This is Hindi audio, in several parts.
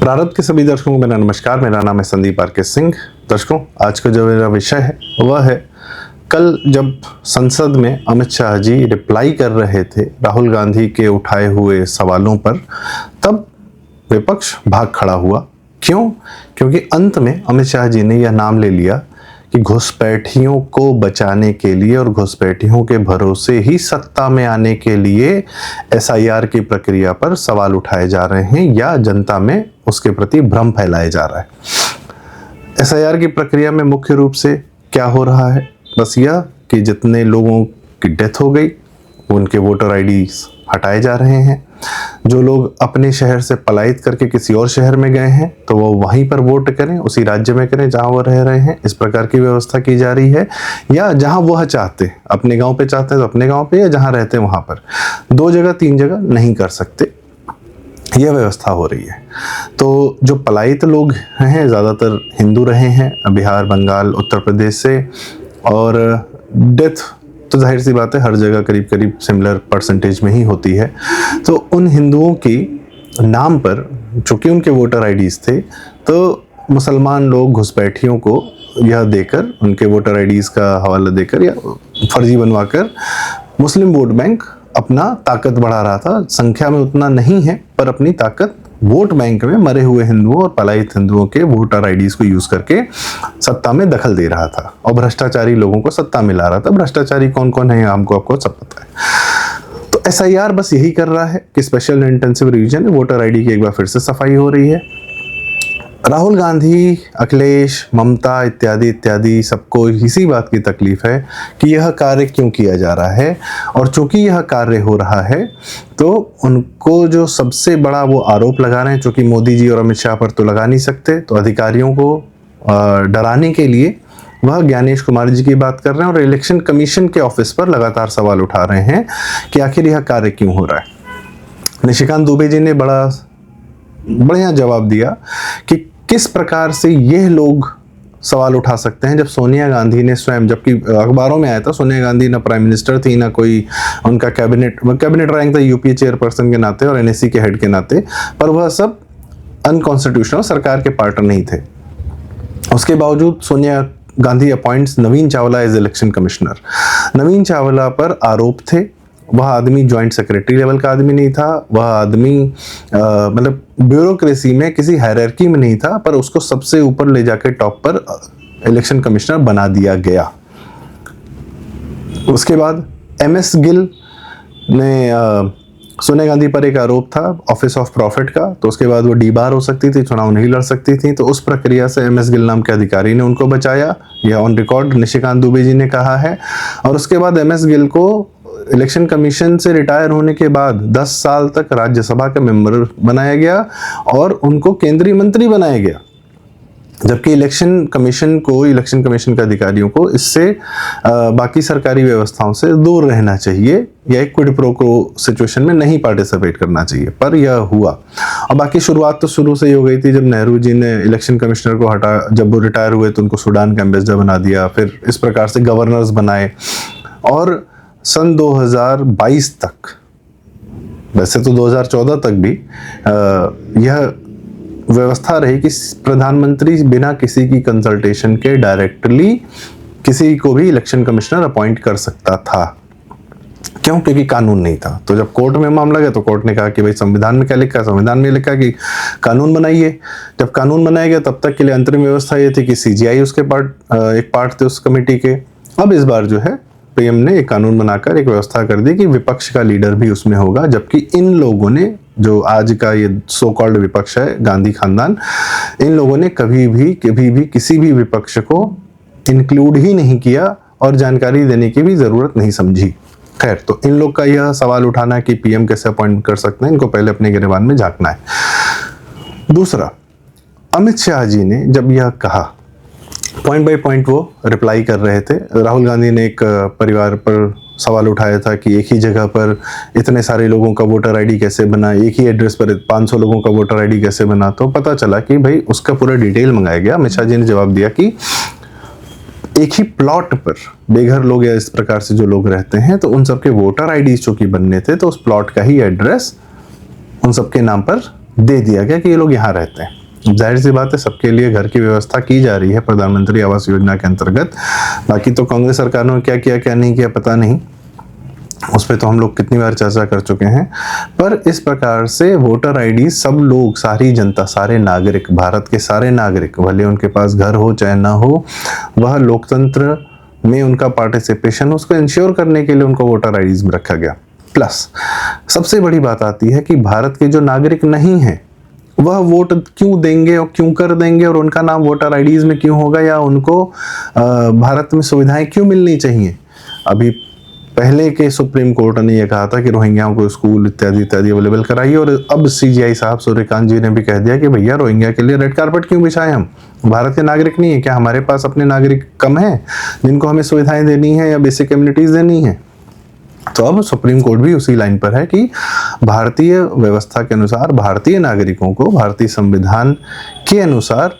प्रारब्ध के सभी दर्शकों को मेरा नमस्कार। मेरा नाम है संदीप आर के सिंह। दर्शकों, आज का जो मेरा विषय है वह है, कल जब संसद में अमित शाह जी रिप्लाई कर रहे थे राहुल गांधी के उठाए हुए सवालों पर, तब विपक्ष भाग खड़ा हुआ। क्यों? क्योंकि अंत में अमित शाह जी ने यह नाम ले लिया कि घुसपैठियों को बचाने के लिए और घुसपैठियों के भरोसे ही सत्ता में आने के लिए एसआईआर की प्रक्रिया पर सवाल उठाए जा रहे हैं या जनता में उसके प्रति भ्रम फैलाया जा रहा है। एसआईआर की प्रक्रिया में मुख्य रूप से क्या हो रहा है? बस यह कि जितने लोगों की डेथ हो गई उनके वोटर आईडी हटाए जा रहे हैं। जो लोग अपने शहर से पलायित करके किसी और शहर में गए हैं तो वो वहीं पर वोट करें, उसी राज्य में करें जहां वो रह रहे हैं। इस प्रकार की व्यवस्था की जा रही है। या जहां वह चाहते, अपने गांव पे चाहते हैं तो अपने गांव पे, या जहां रहते हैं वहां पर, 2 जगह 3 जगह नहीं कर सकते, यह व्यवस्था हो रही है। तो जो पलायित लोग हैं ज़्यादातर हिंदू रहे हैं बिहार, बंगाल, उत्तर प्रदेश से, और डेथ तो जाहिर सी बात है हर जगह करीब करीब सिमिलर परसेंटेज में ही होती है। तो उन हिंदुओं की नाम पर चूंकि उनके वोटर आईडीज़ थे, तो मुसलमान लोग घुसपैठियों को यह देकर, उनके वोटर आईडीज़ का हवाला देकर या फर्जी बनवाकर मुस्लिम वोट बैंक अपना ताकत बढ़ा रहा था। संख्या में उतना नहीं है पर अपनी ताकत वोट बैंक में मरे हुए हिंदुओं और पलायित हिंदुओं के वोटर आईडीज को यूज करके सत्ता में दखल दे रहा था और भ्रष्टाचारी लोगों को सत्ता में ला रहा था। भ्रष्टाचारी कौन कौन है आपको सब पता है। तो एसआईआर बस यही कर रहा है कि special intensive revision, voter ID की एक बार फिर से सफाई हो रही है। राहुल गांधी, अखिलेश, ममता इत्यादि इत्यादि सबको इसी बात की तकलीफ है कि यह कार्य क्यों किया जा रहा है। और चूंकि यह कार्य हो रहा है तो उनको जो सबसे बड़ा वो आरोप लगा रहे हैं, चूंकि मोदी जी और अमित शाह पर तो लगा नहीं सकते, तो अधिकारियों को डराने के लिए वह ज्ञानेश कुमार जी की बात कर रहे हैं और इलेक्शन कमीशन के ऑफिस पर लगातार सवाल उठा रहे हैं कि आखिर यह कार्य क्यों हो रहा है। निशिकांत दुबे जी ने बड़ा बढ़िया जवाब दिया कि किस प्रकार से यह लोग सवाल उठा सकते हैं जब सोनिया गांधी ने स्वयं, जबकि अखबारों में आया था सोनिया गांधी ना प्राइम मिनिस्टर थी ना कोई उनका कैबिनेट रैंक था यूपीए चेयरपर्सन के नाते और एनएससी के हेड के नाते, पर वह सब अनकॉन्स्टिट्यूशनल सरकार के पार्ट नहीं थे। उसके बावजूद सोनिया गांधी अपॉइंट्स नवीन चावला एज इलेक्शन कमिश्नर। नवीन चावला पर आरोप थे, वह आदमी ज्वाइंट सेक्रेटरी लेवल का आदमी नहीं था, वह आदमी मतलब ब्यूरोक्रेसी में किसी हायरार्की में नहीं था, पर उसको सबसे ऊपर ले जाकर टॉप पर इलेक्शन कमिश्नर बना दिया गया। उसके बाद एमएस गिल ने सोनिया गांधी पर एक आरोप था ऑफिस ऑफ प्रॉफिट का, तो उसके बाद वो डीबार हो सकती थी, चुनाव नहीं लड़ सकती थी, तो उस प्रक्रिया से एमएस गिल नाम के अधिकारी ने उनको बचाया। यह ऑन रिकॉर्ड निशिकांत दुबे जी ने कहा है। और उसके बाद एमएस गिल को इलेक्शन कमीशन से रिटायर होने के बाद 10 साल तक राज्यसभा का मेंबर बनाया गया और उनको केंद्रीय मंत्री बनाया गया, जबकि इलेक्शन कमीशन के अधिकारियों को इससे बाकी सरकारी व्यवस्थाओं से दूर रहना चाहिए या एक क्विड प्रो क्वो सिचुएशन में नहीं पार्टिसिपेट करना चाहिए, पर यह हुआ। और बाकी शुरुआत तो शुरू से ही हो गई थी, जब नेहरू जी ने इलेक्शन कमिश्नर को हटा, जब वो रिटायर हुए तो उनको सूडान का एम्बेसडर बना दिया, फिर इस प्रकार से गवर्नर्स बनाए। और सन 2022 तक, वैसे तो 2014 तक भी यह व्यवस्था रही कि प्रधानमंत्री बिना किसी की कंसल्टेशन के डायरेक्टली किसी को भी इलेक्शन कमिश्नर अपॉइंट कर सकता था। क्यों? क्योंकि कानून नहीं था। तो जब कोर्ट में मामला गया तो कोर्ट ने कहा कि भाई संविधान में क्या लिखा है? संविधान में लिखा कि कानून बनाइए। जब कानून बनाया गया तब तक के लिए अंतरिम व्यवस्था ये थी कि सीजीआई उसके एक पार्ट थे उस कमेटी के। अब इस बार जो है पीएम ने एक कानून बनाकर एक व्यवस्था कर दी कि विपक्ष का लीडर भी उसमें होगा, जबकि इन लोगों ने, जो आज का ये सो कॉल्ड विपक्ष है, गांधी खानदान, इन लोगों ने कभी भी किसी भी विपक्ष को इंक्लूड ही नहीं किया और जानकारी देने की भी जरूरत नहीं समझी। खैर, तो इन लोग का यह सवाल उठाना कि पीएम कैसे अपॉइंट कर सकते हैं, इनको पहले अपने गिरेबान में झांकना है। दूसरा, अमित शाह जी ने जब यह कहा, पॉइंट बाय पॉइंट वो रिप्लाई कर रहे थे। राहुल गांधी ने एक परिवार पर सवाल उठाया था कि एक ही जगह पर इतने सारे लोगों का वोटर आईडी कैसे बना, एक ही एड्रेस पर 500 लोगों का वोटर आईडी कैसे बना। तो पता चला कि भाई उसका पूरा डिटेल मंगाया गया। अमित शाह जी ने जवाब दिया कि एक ही प्लॉट पर बेघर लोग या इस प्रकार से जो लोग रहते हैं, तो उन सबके वोटर आईडी चूंकि बनने थे, तो उस प्लॉट का ही एड्रेस उन सबके नाम पर दे दिया गया कि ये लोग यहाँ रहते हैं। जाहिर सी बात है सबके लिए घर की व्यवस्था की जा रही है प्रधानमंत्री आवास योजना के अंतर्गत। बाकी तो कांग्रेस सरकार ने क्या किया क्या नहीं किया पता नहीं, उस पर तो हम लोग कितनी बार चर्चा कर चुके हैं। पर इस प्रकार से वोटर आईडी सब लोग, सारी जनता, सारे नागरिक, भारत के सारे नागरिक, भले उनके पास घर हो चाहे ना हो, वह लोकतंत्र में उनका पार्टिसिपेशन उसको इंश्योर करने के लिए उनको वोटर आईडीज में रखा गया। प्लस सबसे बड़ी बात आती है कि भारत के जो नागरिक नहीं हैं वह वोट क्यों देंगे और क्यों कर देंगे, और उनका नाम वोटर आईडीज में क्यों होगा, या उनको भारत में सुविधाएं क्यों मिलनी चाहिए। अभी पहले के सुप्रीम कोर्ट ने यह कहा था कि रोहिंग्याओं को स्कूल इत्यादि इत्यादि अवेलेबल कराइए, और अब सीजीआई साहब सूर्यकांत जी ने भी कह दिया कि भैया रोहिंग्या के लिए रेड कार्पेट क्यों बिछाएं, हम भारत के नागरिक नहीं है क्या, हमारे पास अपने नागरिक कम हैं जिनको हमें सुविधाएं देनी है या बेसिक कम्युनिटीज देनी है। तो अब सुप्रीम कोर्ट भी उसी लाइन पर है कि भारतीय व्यवस्था के अनुसार भारतीय नागरिकों को भारतीय संविधान के अनुसार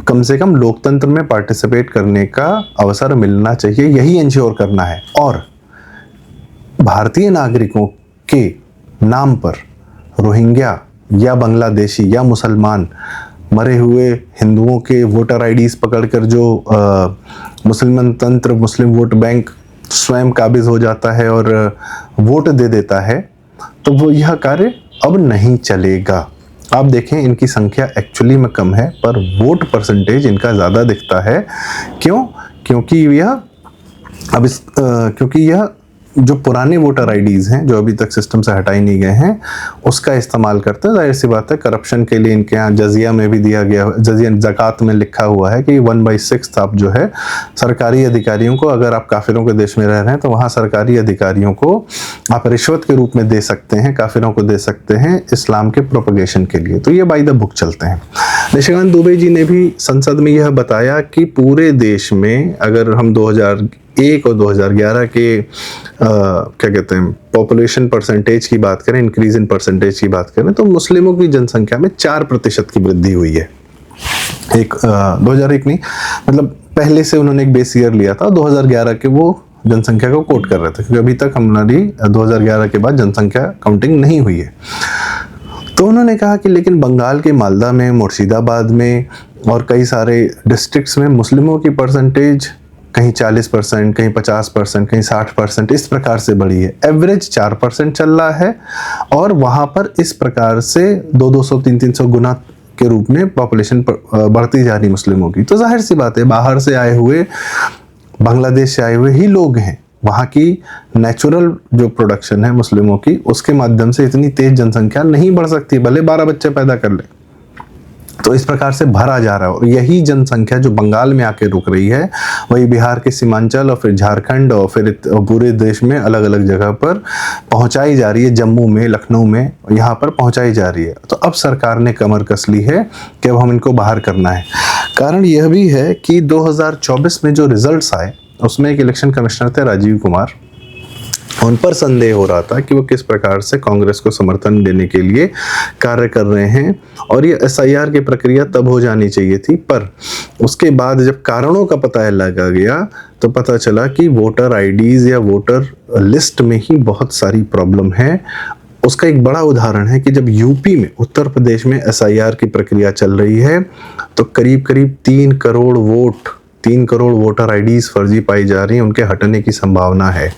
कम से कम लोकतंत्र में पार्टिसिपेट करने का अवसर मिलना चाहिए, यही इंश्योर करना है। और भारतीय नागरिकों के नाम पर रोहिंग्या या बांग्लादेशी या मुसलमान मरे हुए हिंदुओं के वोटर आईडीज पकड़कर जो मुसलमान तंत्र, मुस्लिम वोट बैंक स्वयं काबिज हो जाता है और वोट दे देता है, तो वो यह कार्य अब नहीं चलेगा। आप देखें इनकी संख्या एक्चुअली में कम है पर वोट परसेंटेज इनका ज़्यादा दिखता है। क्यों? क्योंकि यह जो पुराने वोटर आईडीज़ हैं जो अभी तक सिस्टम से हटाई नहीं गए हैं उसका इस्तेमाल करते हैं। जाहिर सी बात है करप्शन के लिए इनके यहाँ जजिया में भी दिया गया, जजिया ज़कात में लिखा हुआ है कि 1/6 आप जो है सरकारी अधिकारियों को, अगर आप काफिरों के देश में रह रहे हैं तो वहाँ सरकारी अधिकारियों को आप रिश्वत के रूप में दे सकते हैं, काफिरों को दे सकते हैं इस्लाम के प्रोपगेशन के लिए। तो ये बाय द बुक चलते हैं। निशिकांत दुबे जी ने भी संसद में यह बताया कि पूरे देश में अगर हम 2001 और 2011 के क्या कहते हैं पॉपुलेशन परसेंटेज की बात करें, इंक्रीज इन परसेंटेज की बात करें, तो मुस्लिमों की जनसंख्या में 4% की वृद्धि हुई है। 2001 नहीं, मतलब पहले से उन्होंने एक बेस ईयर लिया था, 2011 के वो जनसंख्या को कोट कर रहे थे क्योंकि अभी तक हमारी 2011 के बाद जनसंख्या काउंटिंग नहीं हुई है। तो उन्होंने कहा कि लेकिन बंगाल के मालदा में, मुर्शिदाबाद में और कई सारे डिस्ट्रिक्ट्स में मुस्लिमों की परसेंटेज कहीं 40%, कहीं 50%, कहीं 60% इस प्रकार से बढ़ी है। एवरेज 4% चल रहा है और वहाँ पर इस प्रकार से 200, 300 गुना के रूप में पॉपुलेशन बढ़ती जा रही मुस्लिमों की। तो जाहिर सी बात है बाहर से आए हुए, बांग्लादेश से आए हुए ही लोग हैं, वहाँ की नेचुरल जो प्रोडक्शन है मुस्लिमों की उसके माध्यम से इतनी तेज जनसंख्या नहीं बढ़ सकती, भले 12 बच्चे पैदा कर ले। तो इस प्रकार से भरा जा रहा है और यही जनसंख्या जो बंगाल में आके रुक रही है वही बिहार के सीमांचल और फिर झारखंड और फिर पूरे देश में अलग अलग जगह पर पहुंचाई जा रही है, जम्मू में, लखनऊ में, यहाँ पर पहुंचाई जा रही है। तो अब सरकार ने कमर कस ली है कि अब हम इनको बाहर करना है। कारण यह भी है कि 2024 में जो रिजल्ट्स आए उसमें एक इलेक्शन कमिश्नर थे राजीव कुमार, उन पर संदेह हो रहा था कि वो किस प्रकार से कांग्रेस को समर्थन देने के लिए कार्य कर रहे हैं और ये एसआईआर की प्रक्रिया तब हो जानी चाहिए थी। पर उसके बाद जब कारणों का पता लगा गया तो पता चला कि वोटर आईडीज या वोटर लिस्ट में ही बहुत सारी प्रॉब्लम है। उसका एक बड़ा उदाहरण है कि जब यूपी में, उत्तर प्रदेश में एसआईआर की प्रक्रिया चल रही है तो करीब करीब 3 करोड़ वोटर आईडीज फर्जी पाई जा रही हैं, उनके हटने की संभावना है।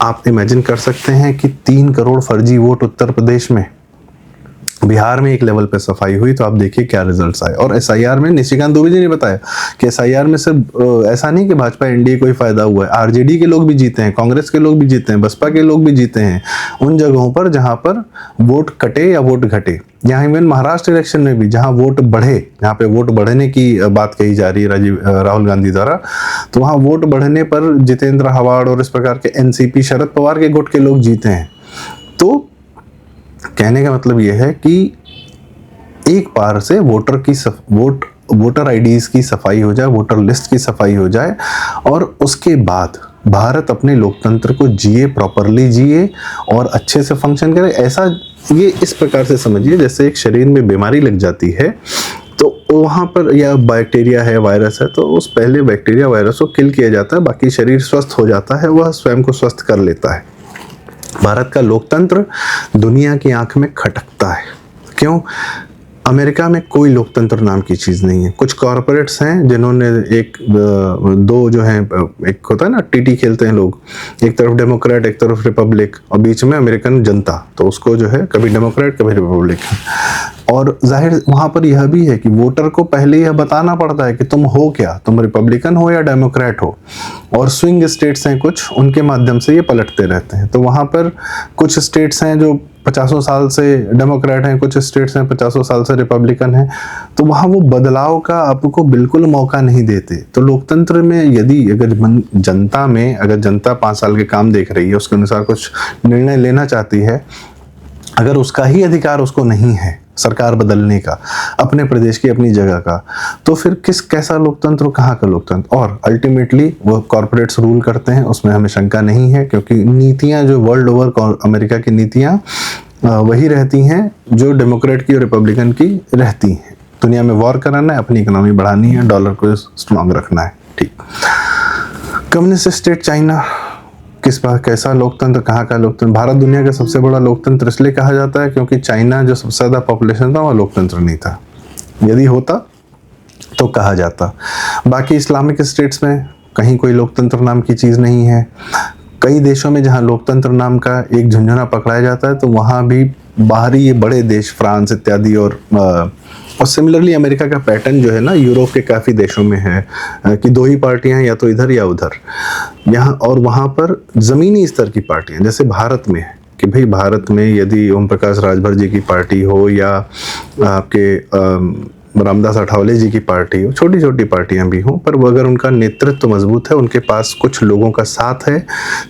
आप इमेजिन कर सकते हैं कि 3 करोड़ फर्जी वोट उत्तर प्रदेश में। बिहार में एक लेवल पे सफाई हुई तो आप देखिए क्या रिजल्ट्स आए। और एसआईआर में निशिकांत दुबे जी ने बताया कि एसआईआर में सिर्फ ऐसा नहीं कि भाजपा एनडीए को ही फायदा हुआ है, आरजेडी के लोग भी जीते हैं, कांग्रेस के लोग भी जीते हैं, बसपा के लोग भी जीते हैं उन जगहों पर जहां पर वोट कटे या वोट घटे। यहाँ इवन महाराष्ट्र इलेक्शन में भी जहां वोट बढ़े, जहाँ पे वोट बढ़ने की बात कही जा रही है राहुल गांधी द्वारा, तो वहां वोट बढ़ने पर जितेंद्र हवाड़ और इस प्रकार के एनसीपी शरद पवार के गुट के लोग जीते हैं। तो कहने का मतलब यह है कि एक बार से वोटर आईडीज की सफाई हो जाए, वोटर लिस्ट की सफाई हो जाए और उसके बाद भारत अपने लोकतंत्र को जिए, प्रॉपरली जिए और अच्छे से फंक्शन करे। ऐसा ये इस प्रकार से समझिए जैसे एक शरीर में बीमारी लग जाती है तो वहाँ पर या बैक्टीरिया है, वायरस है, तो उस पहले बैक्टीरिया वायरस को किल किया जाता है, बाकी शरीर स्वस्थ हो जाता है, वह स्वयं को स्वस्थ कर लेता है। भारत का लोकतंत्र दुनिया की आंख में खटकता है। क्यों? अमेरिका में कोई लोकतंत्र नाम की चीज़ नहीं है। कुछ कॉरपोरेट्स हैं जिन्होंने दो जो हैं, एक होता है ना टीटी खेलते हैं लोग, एक तरफ डेमोक्रेट एक तरफ रिपब्लिक और बीच में अमेरिकन जनता, तो उसको जो है कभी डेमोक्रेट कभी रिपब्लिक। और जाहिर वहाँ पर यह भी है कि वोटर को पहले यह बताना पड़ता है कि तुम हो क्या, तुम रिपब्लिकन हो या डेमोक्रेट हो। और स्विंग स्टेट्स हैं कुछ, उनके माध्यम से ये पलटते रहते हैं। तो वहाँ पर कुछ स्टेट्स हैं जो 50 साल से डेमोक्रेट हैं, कुछ स्टेट्स हैं 50 साल से रिपब्लिकन हैं। तो वहाँ वो बदलाव का आपको बिल्कुल मौका नहीं देते। तो लोकतंत्र में यदि अगर जनता में अगर जनता 5 साल के काम देख रही है, उसके अनुसार कुछ निर्णय लेना चाहती है, अगर उसका ही अधिकार उसको नहीं है सरकार बदलने का, अपने प्रदेश की अपनी जगह का, तो फिर कैसा लोकतंत्र, कहाँ का लोकतंत्र। और अल्टीमेटली वो कॉरपोरेट्स रूल करते हैं, उसमें हमें शंका नहीं है, क्योंकि नीतियाँ जो वर्ल्ड ओवर अमेरिका की नीतियाँ वही रहती हैं जो डेमोक्रेट की और रिपब्लिकन की रहती हैं। दुनिया में वॉर कराना है, अपनी इकोनॉमी बढ़ानी है, डॉलर को स्ट्रॉन्ग रखना है। ठीक। कम्युनिस्ट स्टेट चाइना, कैसा लोकतंत्र, कहाँ का लोकतंत्र। भारत दुनिया का सबसे बड़ा लोकतंत्र इसलिए कहा जाता है क्योंकि चाइना जो सबसे ज़्यादा पॉपुलेशन था वह लोकतंत्र नहीं था। यदि होता तो कहा जाता। बाकी इस्लामिक स्टेट्स में कहीं कोई लोकतंत्र नाम की चीज़ नहीं है। कई देशों में जहाँ लोकतंत्र नाम का एक झुंझुना पकड़ाया जाता है, तो वहाँ भी बाहरी ये बड़े देश फ्रांस इत्यादि और सिमिलरली अमेरिका का पैटर्न जो है ना यूरोप के काफ़ी देशों में है कि दो ही पार्टियां या तो इधर या उधर, यहाँ और वहाँ पर ज़मीनी स्तर की पार्टियां, जैसे भारत में है कि भाई भारत में यदि ओम प्रकाश राजभर जी की पार्टी हो या आपके रामदास अठावले जी की पार्टी हो, छोटी छोटी पार्टियां भी हों, पर वो अगर उनका नेतृत्व मजबूत है, उनके पास कुछ लोगों का साथ है,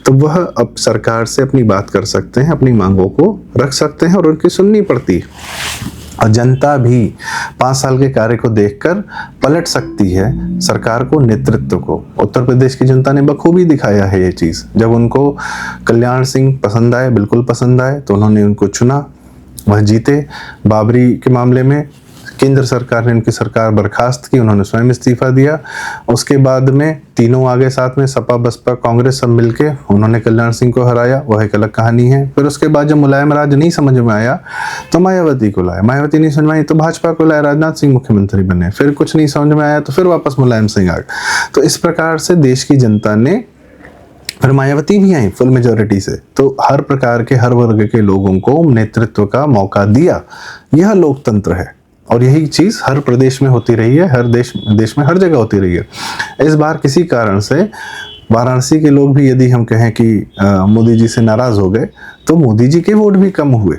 तो वह अब सरकार से अपनी बात कर सकते हैं, अपनी मांगों को रख सकते हैं और उनकी सुननी पड़ती है। और जनता भी 5 साल के कार्य को देखकर पलट सकती है सरकार को, नेतृत्व को। उत्तर प्रदेश की जनता ने बखूबी दिखाया है ये चीज़। जब उनको कल्याण सिंह पसंद आए, बिल्कुल पसंद आए, तो उन्होंने उनको चुना, वह जीते। बाबरी के मामले में केंद्र सरकार ने उनकी सरकार बर्खास्त की, उन्होंने स्वयं इस्तीफा दिया। उसके बाद में तीनों आगे साथ में, सपा बसपा कांग्रेस सब मिलके उन्होंने कल्याण सिंह को हराया, वह एक अलग कहानी है। फिर उसके बाद जब मुलायम राज नहीं समझ में आया तो मायावती को लाया, मायावती नहीं समझ में आई तो भाजपा को लाया, राजनाथ सिंह मुख्यमंत्री बने। फिर कुछ नहीं समझ में आया तो फिर वापस मुलायम सिंह आ गए। तो इस प्रकार से देश की जनता ने, फिर मायावती भी आई फुल मेजोरिटी से, तो हर प्रकार के हर वर्ग के लोगों को नेतृत्व का मौका दिया। यह लोकतंत्र है और यही चीज़ हर प्रदेश में होती रही है, हर देश में हर जगह होती रही है। इस बार किसी कारण से वाराणसी के लोग भी यदि हम कहें कि मोदी जी से नाराज़ हो गए, तो मोदी जी के वोट भी कम हुए।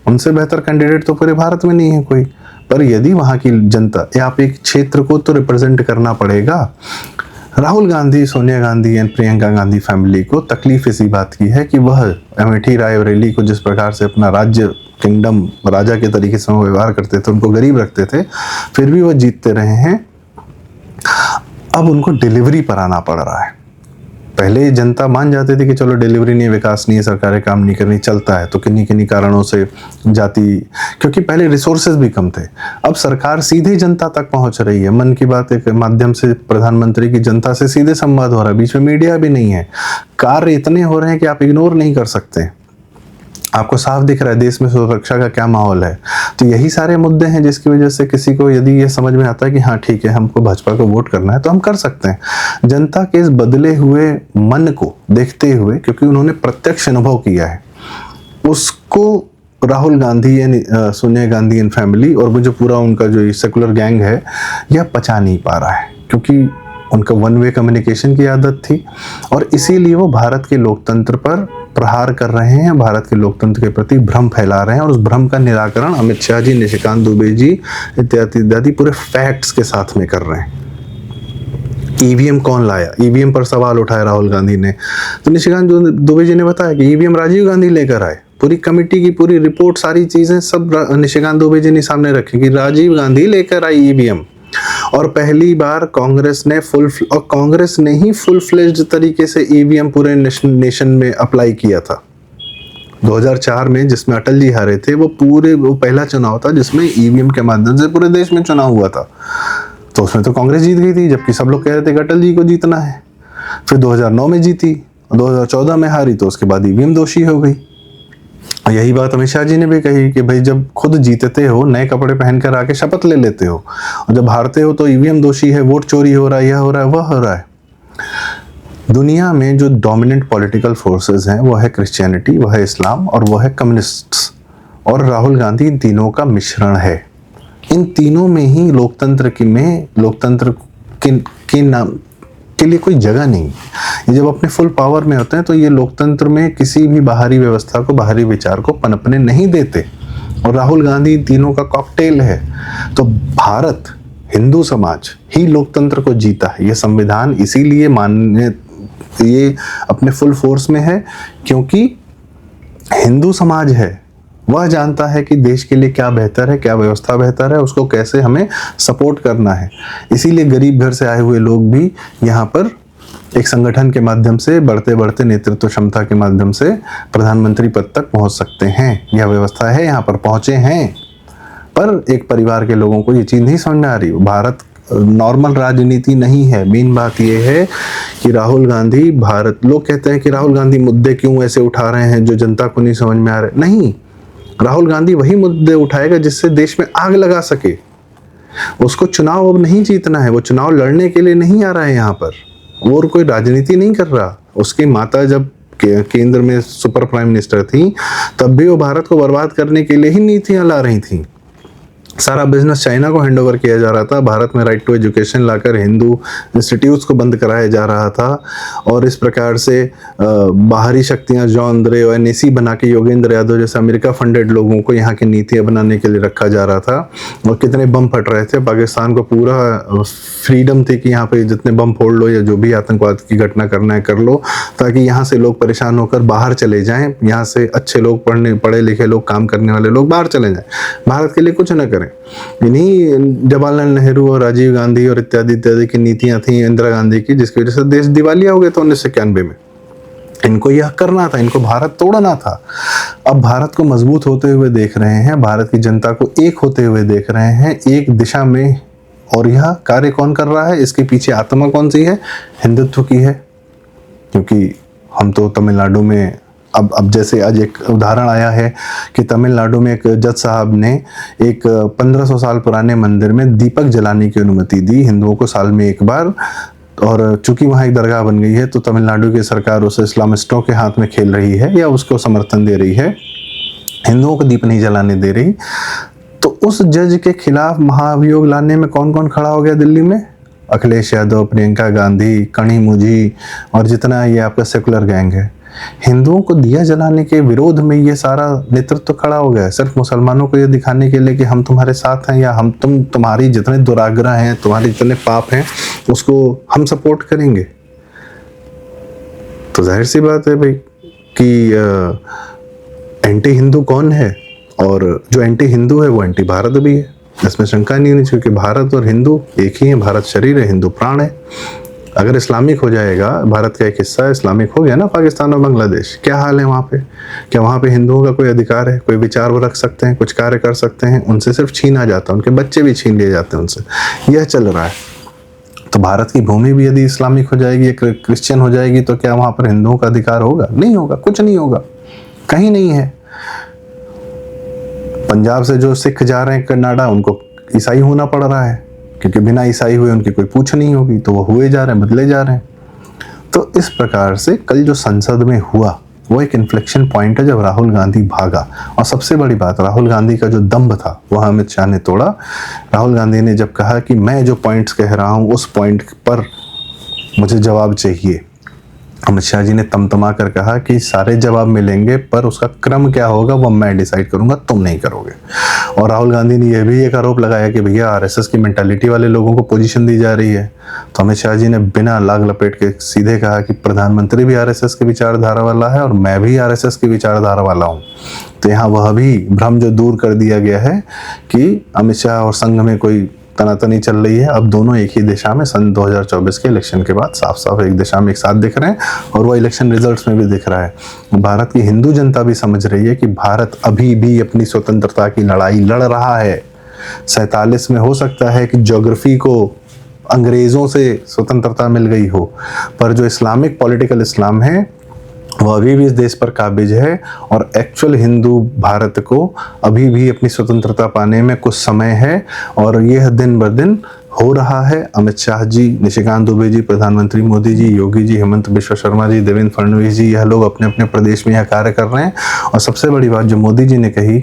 उनसे बेहतर कैंडिडेट तो पूरे भारत में नहीं है कोई। पर यदि वहाँ की जनता, या आप एक क्षेत्र को तो रिप्रेजेंट करना पड़ेगा। राहुल गांधी, सोनिया गांधी एंड प्रियंका गांधी फैमिली को तकलीफ इसी बात की है कि वह अमेठी रायबरेली को जिस प्रकार से अपना राज्य, किंगडम, राजा के तरीके से व्यवहार करते थे, उनको गरीब रखते थे, फिर भी वह जीतते रहे हैं। अब उनको डिलीवरी पर आना पड़ रहा है। पहले जनता मान जाती थी कि चलो डिलीवरी नहीं, विकास नहीं है, सरकारें काम नहीं करनी, चलता है, तो किन्हीं किन्हीं कारणों से जाती, क्योंकि पहले रिसोर्सेज भी कम थे। अब सरकार सीधे जनता तक पहुंच रही है। मन की बात के माध्यम से प्रधानमंत्री की जनता से सीधे संवाद हो रहा है, बीच में मीडिया भी नहीं है। कार्य इतने हो रहे हैं कि आप इग्नोर नहीं कर सकते। आपको साफ दिख रहा है देश में सुरक्षा का क्या माहौल है। तो यही सारे मुद्दे हैं जिसकी वजह से किसी को यदि ये समझ में आता है कि हाँ ठीक है, हमको भाजपा को वोट करना है, तो हम कर सकते हैं। जनता के इस बदले हुए मन को देखते हुए, क्योंकि उन्होंने प्रत्यक्ष अनुभव किया है, उसको Rahul Gandhi and Sonia Gandhi and family और वो जो पूरा उनका जो सेकुलर गैंग है, यह पचा नहीं पा रहा है, क्योंकि उनका वन वे कम्युनिकेशन की आदत थी। और इसीलिए वो भारत के लोकतंत्र पर प्रहार कर रहे हैं, भारत के लोकतंत्र के प्रति भ्रम फैला रहे हैं। और उस भ्रम का निराकरण अमित शाह जी, निशिकांत दुबे जी इत्यादि पूरे फैक्ट्स के साथ में कर रहे हैं। ईवीएम कौन लाया, ईवीएम पर सवाल उठाया राहुल गांधी ने, तो निशिकांत दुबे जी ने बताया कि ईवीएम राजीव गांधी लेकर आए। पूरी कमेटी की पूरी रिपोर्ट, सारी चीजें सब निशिकांत दुबे जी ने सामने रखी कि राजीव गांधी लेकर आई ईवीएम। और पहली बार कांग्रेस ने ही फुल फ्लेज्ड तरीके से ईवीएम पूरे नेशन में अप्लाई किया था। 2004 में जिसमें अटल जी हारे थे, वो पहला चुनाव था जिसमें ईवीएम के माध्यम से पूरे देश में चुनाव हुआ था। तो उसमें तो कांग्रेस जीत गई थी, जबकि सब लोग कह रहे थे कि अटल जी को जीतना है। फिर 2009 में जीती, 2014 में हारी, तो उसके बाद ईवीएम दोषी हो गई। और यही बात अमित शाह जी ने भी कही कि भाई जब खुद जीतते हो, नए कपड़े पहनकर आके शपथ ले लेते हो, और जब हारते हो तो ईवीएम दोषी है, वोट चोरी हो रहा है, यह हो रहा है, वह हो रहा है। दुनिया में जो डोमिनेंट पॉलिटिकल फोर्सेस हैं वो है क्रिश्चियनिटी, वह है इस्लाम और वह है कम्युनिस्ट्स, और राहुल गांधी इन तीनों का मिश्रण है। इन तीनों में ही लोकतंत्र के नाम के लिए कोई जगह नहीं। ये जब अपने फुल पावर में होते हैं तो ये लोकतंत्र में किसी भी बाहरी व्यवस्था को, बाहरी विचार को पनपने नहीं देते, और राहुल गांधी इन तीनों का कॉकटेल है। तो भारत, हिंदू समाज ही लोकतंत्र को जीता है। ये संविधान इसीलिए मान्य, ये अपने फुल फोर्स में है क्योंकि हिंदू समाज है, वह जानता है कि देश के लिए क्या बेहतर है, क्या व्यवस्था बेहतर है, उसको कैसे हमें सपोर्ट करना है। इसीलिए गरीब घर से आए हुए लोग भी यहाँ पर एक संगठन के माध्यम से, बढ़ते बढ़ते नेतृत्व क्षमता के माध्यम से प्रधानमंत्री पद तक पहुंच सकते हैं। यह व्यवस्था है, यहाँ पर पहुंचे हैं। पर एक परिवार के लोगों को ये चीज़ नहीं समझ में आ रही। भारत नॉर्मल राजनीति नहीं है। मेन बात यह है कि राहुल गांधी, भारत, लोग कहते हैं कि राहुल गांधी मुद्दे क्यों ऐसे उठा रहे हैं जो जनता को नहीं समझ में आ रहे। नहीं, राहुल गांधी वही मुद्दे उठाएगा जिससे देश में आग लगा सके। उसको चुनाव अब नहीं जीतना है, वो चुनाव लड़ने के लिए नहीं आ रहा है यहाँ पर, वो कोई राजनीति नहीं कर रहा। उसकी माता जब केंद्र में सुपर प्राइम मिनिस्टर थी तब भी वो भारत को बर्बाद करने के लिए ही नीतियां ला रही थी। सारा बिजनेस चाइना को हैंडओवर किया जा रहा था, भारत में राइट टू एजुकेशन लाकर हिंदू इंस्टीट्यूट्स को बंद कराया जा रहा था, और इस प्रकार से बाहरी शक्तियां, जॉन अंद्रे और एनएसी बना के योगेंद्र यादव जैसे अमेरिका फंडेड लोगों को यहाँ की नीतियां बनाने के लिए रखा जा रहा था। और कितने बम फट रहे थे, पाकिस्तान को पूरा फ्रीडम थी कि यहाँ पे जितने बम फोड़ लो या जो भी आतंकवाद की घटना करना है कर लो, ताकि यहाँ से लोग परेशान होकर बाहर चले जाएं, यहाँ से अच्छे लोग, पढ़े लिखे लोग, काम करने वाले लोग बाहर चले जाएं, भारत के लिए कुछ न करें। इन्हीं जवाहरलाल नेहरू और राजीव गांधी और इत्यादि इत्यादि की नीतियां थी, इंदिरा गांधी की, जिसकी वजह से देश दिवालिया हो गया था 1991 में। इनको यह करना था, इनको भारत तोड़ना था। अब भारत को मजबूत होते हुए देख रहे हैं, भारत की जनता को एक होते हुए देख रहे हैं, एक दिशा में। और यह कार्य कौन कर रहा है, इसके पीछे आत्मा कौन सी है? हिंदुत्व की है। क्योंकि हम तो तमिलनाडु में, अब जैसे आज एक उदाहरण आया है कि तमिलनाडु में एक जज साहब ने एक 1500 साल पुराने मंदिर में दीपक जलाने की अनुमति दी हिंदुओं को साल में एक बार। और चूंकि वहाँ एक दरगाह बन गई है तो तमिलनाडु की सरकार उसे इस्लामिस्टों के हाथ में खेल रही है या उसको समर्थन दे रही है, हिंदुओं को दीप नहीं जलाने दे रही। तो उस जज के खिलाफ महाअभियोग लाने में कौन कौन खड़ा हो गया दिल्ली में? अखिलेश यादव, प्रियंका गांधी, कणी मुझी और जितना ये आपका सेकुलर गैंग है। हिंदुओं को दिया जलाने के विरोध में ये सारा नेतृत्व खड़ा हो गया है, सिर्फ मुसलमानों को ये दिखाने के लिए कि हम तुम्हारे साथ हैं, या हम तुम्हारी जितने दुराग्रह हैं, तुम्हारे जितने पाप हैं, उसको हम सपोर्ट करेंगे। तो जाहिर सी बात है भाई कि एंटी हिंदू कौन है, और जो एंटी हिंदू है वो एंटी भारत भी है, इसमें शंका नहीं होनी चाहिए। क्योंकि भारत और हिंदू एक ही है, भारत शरीर है, हिंदू प्राण है। अगर इस्लामिक हो जाएगा, भारत का एक हिस्सा इस्लामिक हो गया ना पाकिस्तान और बांग्लादेश, क्या हाल है वहाँ पे? क्या वहाँ पे हिंदुओं का कोई अधिकार है? कोई विचार वो रख सकते हैं, कुछ कार्य कर सकते हैं? उनसे सिर्फ छीना जाता है, उनके बच्चे भी छीन लिए जाते हैं उनसे। यह चल रहा है। तो भारत की भूमि भी यदि इस्लामिक हो जाएगी, क्रिश्चियन हो जाएगी, तो क्या वहाँ पर हिंदुओं का अधिकार होगा? नहीं होगा, कुछ नहीं होगा, कहीं नहीं है। पंजाब से जो सिख जा रहे हैं कनाडा, उनको ईसाई होना पड़ रहा है, क्योंकि बिना ईसाई हुए उनकी कोई पूछ नहीं होगी, तो वो हुए जा रहे हैं, बदले जा रहे हैं। तो इस प्रकार से कल जो संसद में हुआ वो एक इन्फ्लेक्शन पॉइंट है जब राहुल गांधी भागा। और सबसे बड़ी बात, राहुल गांधी का जो दम्भ था वह अमित शाह ने तोड़ा। राहुल गांधी ने जब कहा कि मैं जो पॉइंट्स कह रहा हूँ उस पॉइंट पर मुझे जवाब चाहिए, अमित शाह जी ने तमतमा कर कहा कि सारे जवाब मिलेंगे, पर उसका क्रम क्या होगा वो मैं डिसाइड करूंगा, तुम नहीं करोगे। और राहुल गांधी ने यह भी एक आरोप लगाया कि भैया आरएसएस की मेंटालिटी वाले लोगों को पोजीशन दी जा रही है। तो अमित शाह जी ने बिना लाग लपेट के सीधे कहा कि प्रधानमंत्री भी आरएसएस की विचारधारा वाला है और मैं भी आरएसएस की विचारधारा वाला हूँ। तो यहाँ वह भी भ्रम जो दूर कर दिया गया है कि अमित शाह और संघ में कोई तनातनी चल रही है। अब दोनों एक ही दिशा में सन 2024 के इलेक्शन के बाद साफ साफ एक दिशा में एक साथ दिख रहे हैं, और वो इलेक्शन रिजल्ट्स में भी दिख रहा है। भारत की हिंदू जनता भी समझ रही है कि भारत अभी भी अपनी स्वतंत्रता की लड़ाई लड़ रहा है। 47 में हो सकता है कि ज्योग्राफी को अंग्रेजों से स्वतंत्रता मिल गई हो, पर जो इस्लामिक पॉलिटिकल इस्लाम है वो अभी भी इस देश पर काबिज है और एक्चुअल हिंदू भारत को अभी भी अपनी स्वतंत्रता पाने में कुछ समय है और यह दिन ब दिन हो रहा है। अमित शाह जी, निशिकांत दुबे जी, प्रधानमंत्री मोदी जी, योगी जी, हेमंत बिश्व शर्मा जी, देवेंद्र फडणवीस जी, यह लोग अपने अपने प्रदेश में यह कार्य कर रहे हैं। और सबसे बड़ी बात जो मोदी जी ने कही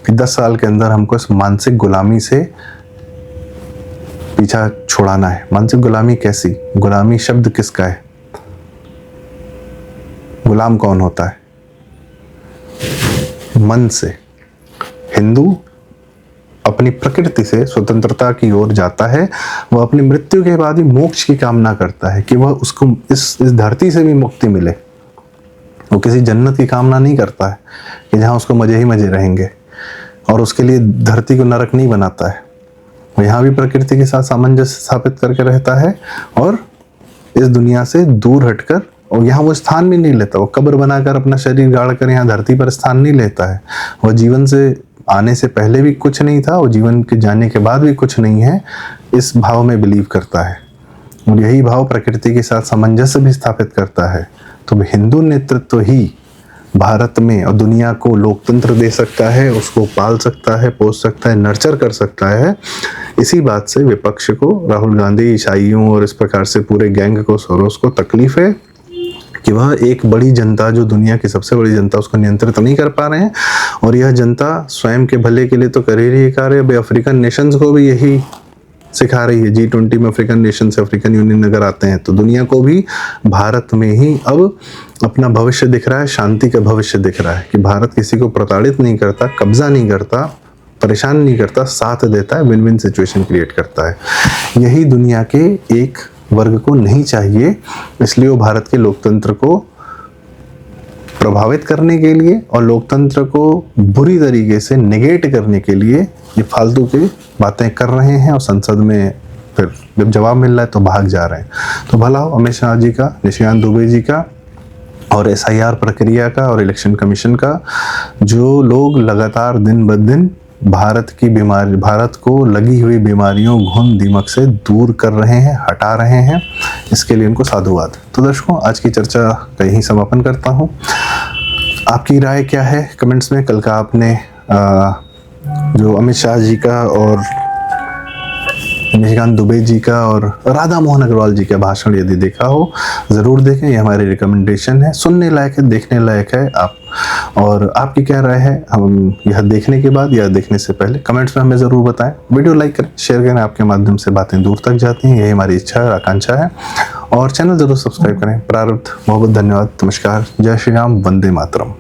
कि 10 साल के अंदर हमको इस मानसिक गुलामी से पीछा छुड़ाना है। मानसिक गुलामी कैसी? गुलामी शब्द किसका है? गुलाम कौन होता है? मन से। हिंदू अपनी प्रकृति से स्वतंत्रता की ओर जाता है। वह अपनी मृत्यु के बाद ही मोक्ष की कामना करता है कि वह उसको इस धरती से भी मुक्ति मिले। वो किसी जन्नत की कामना नहीं करता है कि जहाँ उसको मजे ही मजे रहेंगे, और उसके लिए धरती को नरक नहीं बनाता है। वो यहाँ भी प्रकृति के साथ सामंजस्य स्थापित करके रहता है और इस दुनिया से दूर हटकर, और यहाँ वो स्थान भी नहीं लेता। वो कब्र बनाकर अपना शरीर गाड़ कर यहाँ धरती पर स्थान नहीं लेता है। वह जीवन से आने से पहले भी कुछ नहीं था और जीवन के जाने के बाद भी कुछ नहीं है, इस भाव में बिलीव करता है। और यही भाव प्रकृति के साथ सामंजस्य भी स्थापित करता है। तो हिंदू नेतृत्व ही भारत में और दुनिया को लोकतंत्र दे सकता है, उसको पाल सकता है, पोस सकता है, नर्चर कर सकता है। इसी बात से विपक्ष को, राहुल गांधी, ईसाइयों और इस प्रकार से पूरे गैंग को, सोरोस को तकलीफ है कि वह एक बड़ी जनता, जो दुनिया की सबसे बड़ी जनता, उसको नियंत्रित नहीं कर पा रहे हैं। और यह जनता स्वयं के भले के लिए तो कर ही रही कार्य, अभी अफ्रीकन नेशंस को भी यही सिखा रही है। G20 में अफ्रीकन नेशन से अफ्रीकन यूनियन अगर आते हैं तो दुनिया को भी भारत में ही अब अपना भविष्य दिख रहा है, शांति का भविष्य दिख रहा है कि भारत किसी को प्रताड़ित नहीं करता, कब्जा नहीं करता, परेशान नहीं करता, साथ देता है, विन विन सिचुएशन क्रिएट करता है। यही दुनिया के एक वर्ग को नहीं चाहिए, इसलिए वो भारत के लोकतंत्र को प्रभावित करने के लिए और लोकतंत्र को बुरी तरीके से नेगेट करने के लिए ये फालतू की बातें कर रहे हैं। और संसद में फिर जब जवाब मिल रहा है तो भाग जा रहे हैं। तो भला हो अमित शाह जी का, निशिकांत दुबे जी का और SIR प्रक्रिया का और इलेक्शन कमीशन का, जो लोग लगातार दिन ब दिन भारत की बीमारी, भारत को लगी हुई बीमारियों, घुन दीमक से दूर कर रहे हैं, हटा रहे हैं, इसके लिए उनको साधुवाद। तो दर्शकों, आज की चर्चा का यहीं समापन करता हूँ। आपकी राय क्या है कमेंट्स में? कल का आपने जो अमित शाह जी का और निशिकांत दुबे जी का और राधा मोहन अग्रवाल जी का भाषण यदि देखा हो, ज़रूर देखें। ये हमारी रिकमेंडेशन है, सुनने लायक है, देखने लायक है। आप और आपकी क्या राय है हम यह देखने के बाद या देखने से पहले कमेंट्स में हमें ज़रूर बताएं। वीडियो लाइक करें, शेयर करें, आपके माध्यम से बातें दूर तक जाती हैं, यही हमारी इच्छा और आकांक्षा है। और चैनल ज़रूर सब्सक्राइब करें। प्रारब्ध, बहुत बहुत धन्यवाद, नमस्कार, जय श्री राम, वंदे मातरम।